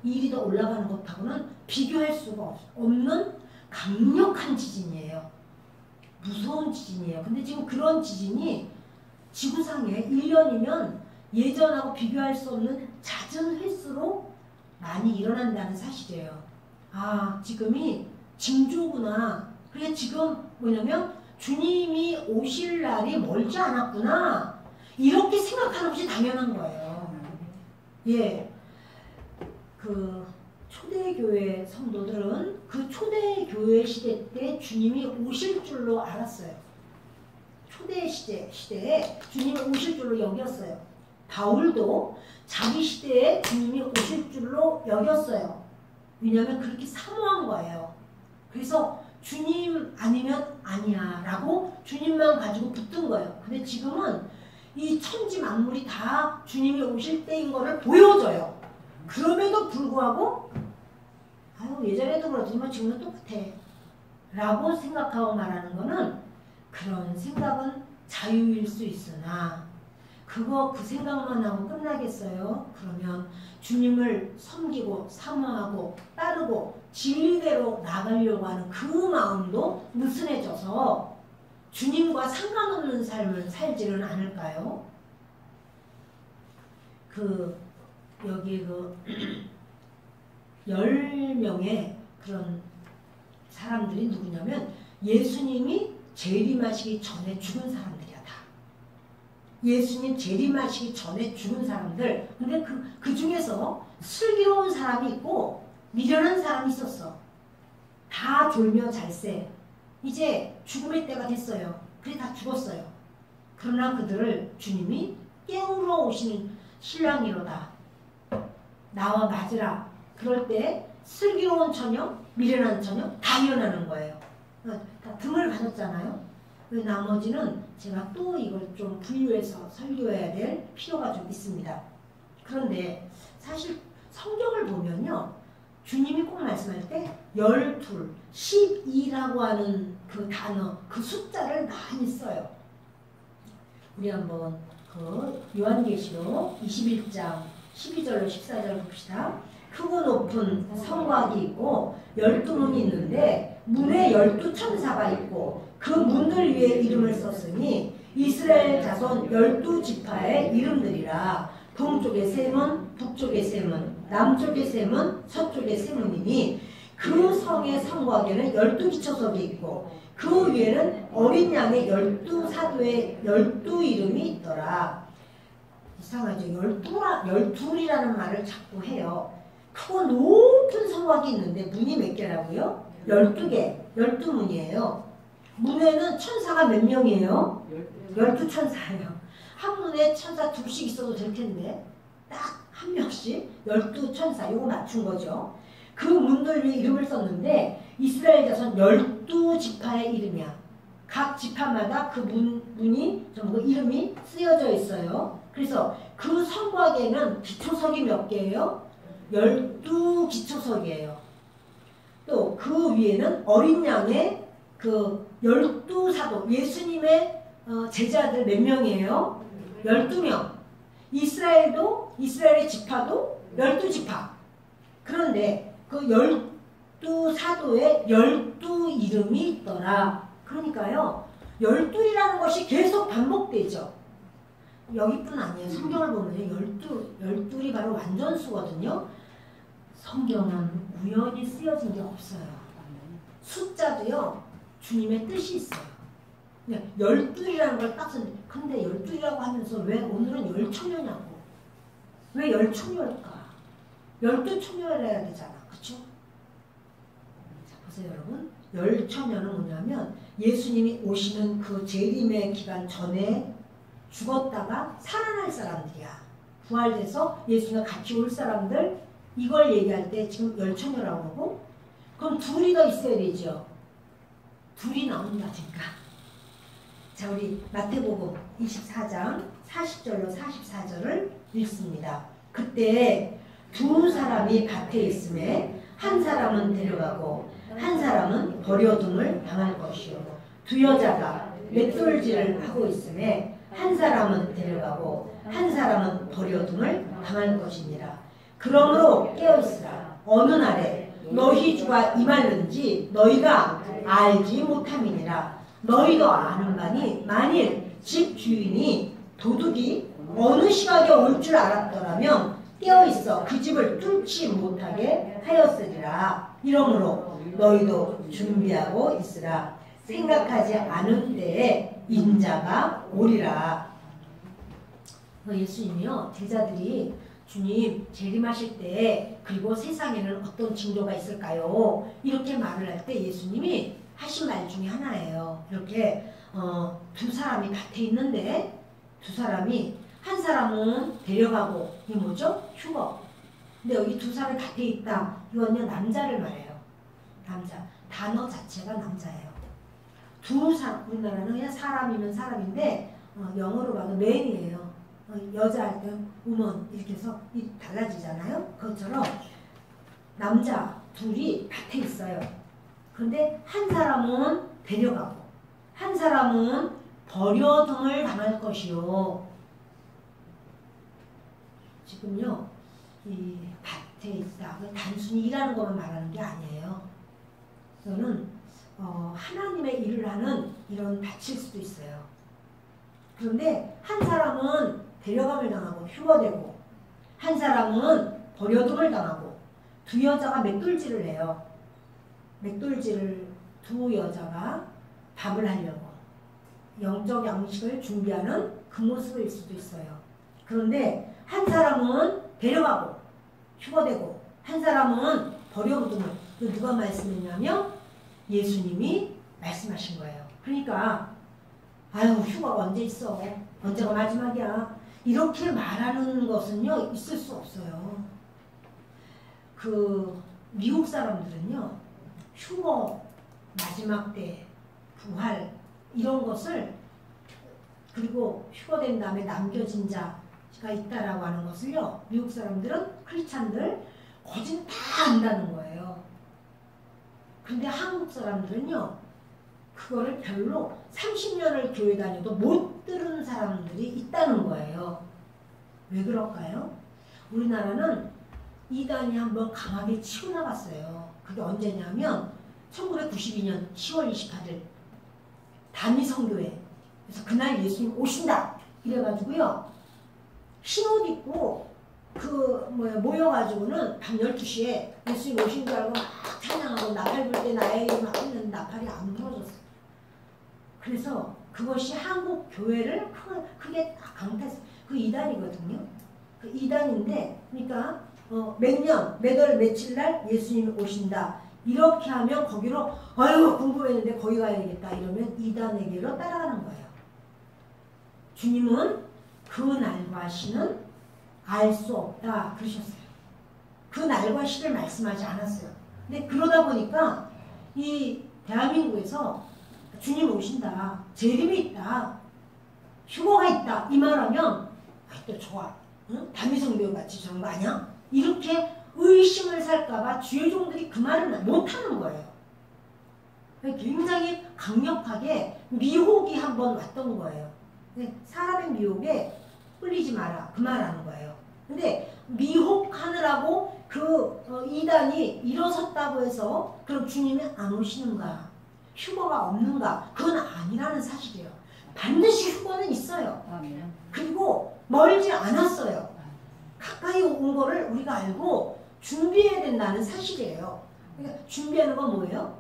일이 더 올라가는 것하고는 비교할 수가 없는 강력한 지진이에요. 무서운 지진이에요. 근데 지금 그런 지진이 지구상에 1년이면 예전하고 비교할 수 없는 잦은 횟수로 많이 일어난다는 사실이에요. 아 지금이 징조구나. 그게 지금 뭐냐면 주님이 오실 날이 멀지 않았구나. 이렇게 생각하는 것이 당연한 거예요. 예. 그 초대교회 성도들은 그 초대교회 시대 때 주님이 오실 줄로 알았어요. 초대 시대에 주님이 오실 줄로 여겼어요. 바울도 자기 시대에 주님이 오실 줄로 여겼어요. 왜냐하면 그렇게 사모한 거예요. 그래서 주님 아니면 아니야 라고 주님만 가지고 붙든 거예요. 근데 지금은 이 천지 만물이 다 주님이 오실 때인 거를 보여줘요. 그럼에도 불구하고 아유 예전에도 그렇지만 지금은 똑같아 라고 생각하고 말하는 거는 그런 생각은 자유일 수 있으나 그 생각만 하고 끝나겠어요? 그러면 주님을 섬기고 사모하고 따르고 진리대로 나가려고 하는 그 마음도 느슨해져서 주님과 상관없는 삶을 살지는 않을까요? 여기 10명의 그런 사람들이 누구냐면 예수님이 재림하시기 전에 죽은 사람들이야 다. 예수님 재림하시기 전에 죽은 사람들. 근데 그 중에서 슬기로운 사람이 있고 미련한 사람이 있었어. 다 졸며 잘세. 이제 죽음의 때가 됐어요. 그래 다 죽었어요. 그러나 그들을 주님이 깨우러 오시는 신랑이로다. 나와 맞으라. 그럴 때 슬기로운 처녀, 미련한 처녀 다 일어나는 거예요. 다 등을 가졌잖아요. 나머지는 제가 또 이걸 좀 분류해서 설교해야 될 필요가 좀 있습니다. 그런데 사실 성경을 보면요. 주님이 꼭 말씀할 때 12, 12라고 하는 그 단어, 그 숫자를 많이 써요. 우리 한번 그 요한계시록 21장 12절로 14절 봅시다. 크고 높은 성곽이 있고 12문이 있는데 문에 12천사가 있고 그 문들 위에 이름을 썼으니 이스라엘 자손 12지파의 이름들이라. 동쪽의 셈은 북쪽의 셈은 남쪽의 셈은 서쪽의 셈이니 그 성의 성곽에는 12기초석이 있고 그 위에는 어린 양의 12사도의 12이름이 있더라. 이상하죠. 12이라는 말을 자꾸 해요. 크고 높은 성곽이 있는데 문이 몇 개라고요? 12개. 12문이에요. 문에는 천사가 몇 명이에요? 12천사예요. 한 문에 천사 2씩 있어도 될 텐데 딱 한 명씩 12천사. 요거 맞춘 거죠. 그 문들 위에 이름을 썼는데 이스라엘 자손 12지파의 이름이야. 각 지파마다 그 문이 전부 이름이 쓰여져 있어요. 그래서 그 성곽에는 기초석이 몇 개예요? 12기초석이에요. 또 그 위에는 어린 양의 그 12사도, 예수님의 제자들 몇 명이에요? 12명. 이스라엘의 지파도 12지파. 그런데 그 12사도에 12이름이 있더라. 그러니까요. 12이라는 것이 계속 반복되죠. 여기뿐 아니에요. 성경을 보면 12이 바로 완전수거든요. 성경은 우연히 쓰여진 게 없어요. 숫자도요, 주님의 뜻이 있어요. 12이라는 걸 딱 썼는데, 근데 12이라고 하면서 왜 오늘은 열처녀냐고. 왜 열처녀일까? 12처녀를 해야 되잖아. 그쵸? 자, 보세요, 여러분. 열처녀는 뭐냐면, 예수님이 오시는 그 재림의 기간 전에 죽었다가 살아날 사람들이야. 부활돼서 예수님과 같이 올 사람들, 이걸 얘기할 때 지금 열처녀라고 하고, 그럼 둘이 더 있어야 되죠. 둘이 나온다니까. 자, 우리 마태복음 24장 40절로 44절을 읽습니다. 그때 두 사람이 밭에 있음에 한 사람은 데려가고 한 사람은 버려둠을 당할 것이요. 두 여자가 맷돌질을 하고 있음에 한 사람은 데려가고 한 사람은 버려둠을 당할 것이니라. 그러므로 깨어있으라. 어느 날에 너희 주가 임하는지 너희가 알지 못함이니라. 너희도 아는 바니 만일 집 주인이 도둑이 어느 시각에 올 줄 알았더라면 깨어있어 그 집을 뚫지 못하게 하였으리라. 이러므로 너희도 준비하고 있으라. 생각하지 않은 때에 인자가 오리라. 예수님이요, 제자들이 주님 재림하실 때 그리고 세상에는 어떤 징조가 있을까요? 이렇게 말을 할 때 예수님이 하신 말 중에 하나예요. 이렇게 두 사람이 밭에 있는데 두 사람이 한 사람은 데려가고 이게 뭐죠? 휴거. 근데 여기 두 사람이 밭에 있다. 이건요 남자를 말해요. 남자. 단어 자체가 남자예요. 두 사람, 우리나라는 그냥 사람이면 사람인데 영어로 봐도 man이에요. 여자 할 때 woman 이렇게 해서 달라지잖아요. 그것처럼 남자 둘이 밭에 있어요. 그런데 한 사람은 데려가고 한 사람은 버려둠을 당할 것이요. 지금요 이 밭에 있다 단순히 일하는 것만 말하는 게 아니에요. 이거는 하나님의 일을 하는 이런 밭일 수도 있어요. 그런데 한 사람은 데려감을 당하고 휴거되고 한 사람은 버려둠을 당하고 두 여자가 맷돌질을 해요. 맷돌질을 두 여자가 밥을 하려고 영적 양식을 준비하는 그 모습일 수도 있어요. 그런데 한 사람은 데려가고 휴거되고 한 사람은 버려둠을 누가 말씀했냐면 예수님이 말씀하신 거예요. 그러니까 아유 휴가가 언제 있어? 언제가 마지막이야? 이렇게 말하는 것은요 있을 수 없어요. 그 미국 사람들은요 휴거 마지막 때 부활 이런 것을 그리고 휴거된 다음에 남겨진 자가 있다라고 하는 것을요 미국 사람들은 크리스찬들 거진 다 안다는 거예요. 근데 한국 사람들은요 그거를 별로 30년을 교회 다녀도 못 들은 사람들이 있다는 거예요. 왜 그럴까요? 우리나라는 이단이 한번 강하게 치고 나갔어요. 그게 언제냐면 1992년 10월 28일 단위성교회 그래서 그날 예수님 오신다 이래가지고요 흰옷 입고 모여가지고는 밤 12시에 예수님 오신 줄 알고 막 찬양하고 나팔 불 때 나에게 막 했는데 나팔이 안 부러졌어요. 그래서 그것이 한국 교회를 크게 강타했어요. 그 이단이거든요. 그 이단인데 그러니까 몇 월 며칠 날 예수님이 오신다. 이렇게 하면 거기로 아유 궁금했는데 거기 가야겠다 이러면 이단에게로 따라가는 거예요. 주님은 그 날과 시는 알 수 없다 그러셨어요. 그 날과 시를 말씀하지 않았어요. 근데 그러다 보니까 이 대한민국에서 주님 오신다. 재림이 있다. 휴거가 있다. 이 말하면 또 좋아. 응? 단위성교 같이 저런 거 아니야? 이렇게 의심을 살까봐 주의 종들이 그 말을 못하는 거예요. 굉장히 강력하게 미혹이 한번 왔던 거예요. 사람의 미혹에 끌리지 마라. 그 말하는 거예요. 근데 미혹하느라고 그 이단이 일어섰다고 해서 그럼 주님이 안 오시는가? 휴거가 없는가? 그건 아니라는 사실이에요. 반드시 휴거는 있어요. 그리고 멀지 않았어요. 가까이 온 거를 우리가 알고 준비해야 된다는 사실이에요. 그러니까 준비하는 건 뭐예요?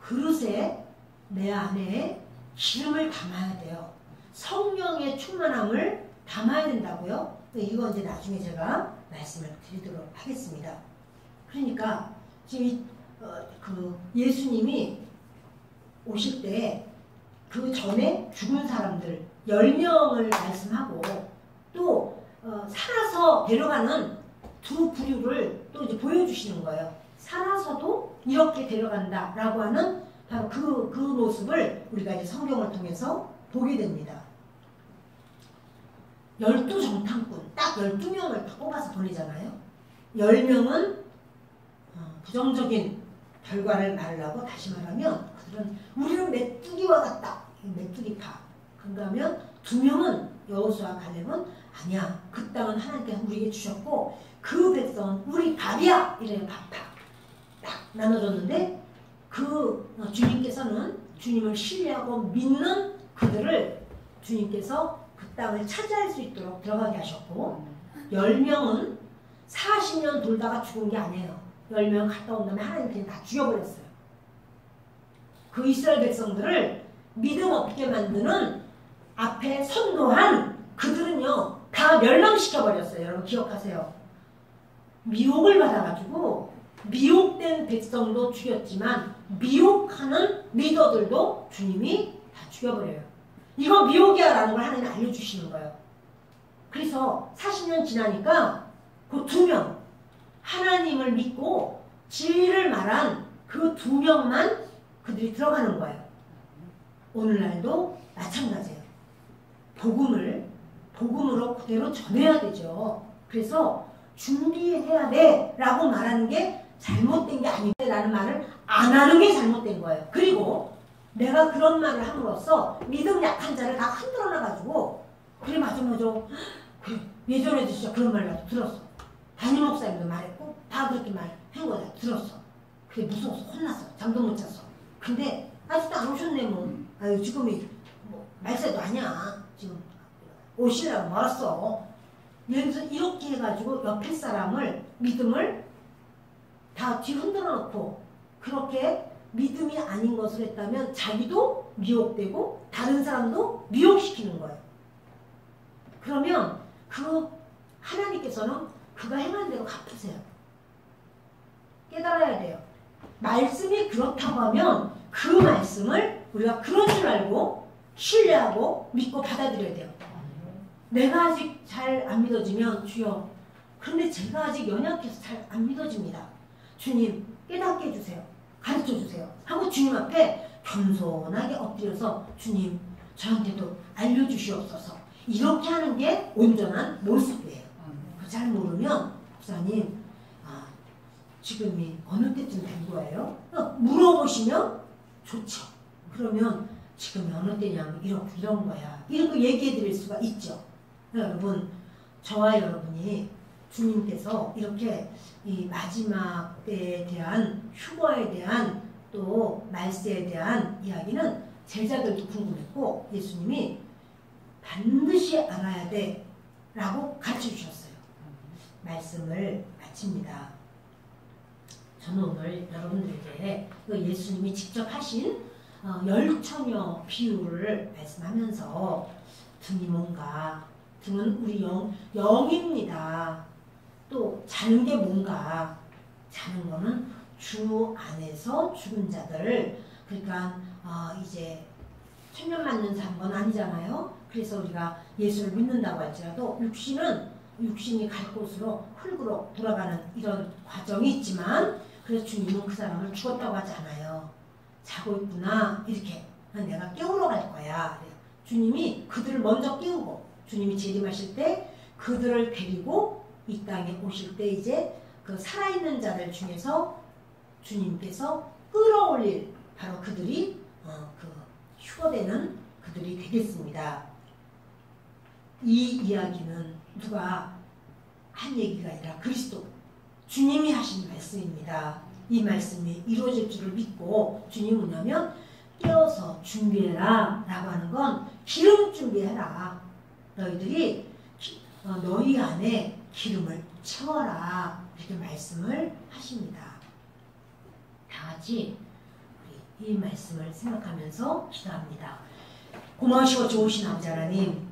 그릇에 내 안에 기름을 담아야 돼요. 성령의 충만함을 담아야 된다고요. 이건 이제 나중에 제가 말씀을 드리도록 하겠습니다. 그러니까 지금 예수님이 오실 때 그 전에 죽은 사람들 10명을 말씀하고 또 살아서 데려가는 두 부류를 또 이제 보여주시는 거예요. 살아서도 이렇게 데려간다라고 하는 바로 그 모습을 우리가 이제 성경을 통해서 보게 됩니다. 12정탐꾼, 딱 12명을 뽑아서 보내잖아요. 10명은 부정적인 결과를 말하고, 다시 말하면 그들은 우리는 메뚜기와 같다. 메뚜기파. 그런가 하면 2명은 여호수아 갈렙은 아니야. 그 땅은 하나님께서 우리에게 주셨고 그 백성은 우리 밥이야. 이래요. 밥파. 딱 나눠줬는데 주님께서는 주님을 신뢰하고 믿는 그들을 주님께서 그 땅을 차지할 수 있도록 들어가게 하셨고 10명은 40년 돌다가 죽은 게 아니에요. 10명 갔다 온 다음에 하나님 그냥 다 죽여버렸어요. 그 이스라엘 백성들을 믿음 없게 만드는 앞에 선도한 그들은요 다 멸망시켜버렸어요. 여러분 기억하세요. 미혹을 받아가지고 미혹된 백성도 죽였지만 미혹하는 리더들도 주님이 다 죽여버려요. 이거 미혹이야 라는 걸 하나님이 알려주시는 거예요. 그래서 40년 지나니까 그 2명 하나님을 믿고 진리를 말한 그 2명만 그들이 들어가는 거예요. 오늘날도 마찬가지예요. 복음으로 그대로 전해야 되죠. 그래서 준비해야 돼 라고 말하는 게 잘못된 게 아니다 라는 말을 안 하는 게 잘못된 거예요. 그리고 내가 그런 말을 함으로써 믿음 약한 자를 다 흔들어 놔가지고 그래 맞아 그래 예전에도 진짜 그런 말 나도 들었어. 담임 목사님도 말했고 다 그렇게 말한 거 나 들었어. 그래 무서워서 혼났어. 잠도 못 잤어. 근데 아직도 안 오셨네 뭐. 아유 지금이 뭐 말세도 아니야. 지금 오시려고 멀었어. 이렇게 해가지고 옆에 사람을 믿음을 다 뒤흔들어 놓고 그렇게 믿음이 아닌 것을 했다면 자기도 미혹되고 다른 사람도 미혹시키는 거예요. 그러면 하나님께서는 그가 행한 대로 갚으세요. 깨달아야 돼요. 말씀이 그렇다고 하면 그 말씀을 우리가 그런 줄 알고 신뢰하고 믿고 받아들여야 돼요. 내가 아직 잘 안 믿어지면 주여 그런데 제가 아직 연약해서 잘 안 믿어집니다. 주님 깨닫게 해주세요. 가르쳐주세요. 하고 주님 앞에 겸손하게 엎드려서 주님 저한테도 알려주시옵소서. 이렇게 하는 게 온전한 모습이에요. 잘 모르면 목사님 지금이 어느 때쯤 된 거예요? 물어보시면 좋죠. 그러면 지금이 어느 때냐면 이런 거야. 이런 거 얘기해 드릴 수가 있죠. 여러분 저와 여러분이 주님께서 이렇게 이 마지막 때에 대한 휴거에 대한 또 말세에 대한 이야기는 제자들도 궁금했고 예수님이 반드시 알아야 돼 라고 가르쳐 주셨어요. 말씀을 마칩니다. 저는 오늘 여러분들에게 예수님이 직접 하신 열처녀 비유를 말씀하면서 등이 뭔가 등은 우리 영입니다. 또 자는 게 뭔가 자는 거는 주 안에서 죽은 자들 그러니까 이제 천년 맞는 사는 건 아니잖아요. 그래서 우리가 예수를 믿는다고 할지라도 육신이 갈 곳으로 흙으로 돌아가는 이런 과정이 있지만 그래서 주님은 그 사람을 죽었다고 하지 않아요. 자고 있구나 이렇게 내가 깨우러 갈 거야. 주님이 그들을 먼저 깨우고 주님이 재림하실 때 그들을 데리고 이 땅에 오실 때 이제 그 살아있는 자들 중에서 주님께서 끌어올릴 바로 그들이 그 휴거되는 그들이 되겠습니다. 이 이야기는 누가 한 얘기가 아니라 그리스도 주님이 하신 말씀입니다. 이 말씀이 이루어질 줄을 믿고 주님이 뭐냐면 깨어서 준비해라 라고 하는 건 기름 준비해라. 너희들이 너희 안에 기름을 채워라 이렇게 말씀을 하십니다. 다 같이 우리 이 말씀을 생각하면서 기도합니다. 고마우시고 좋으신 아버지 하나님,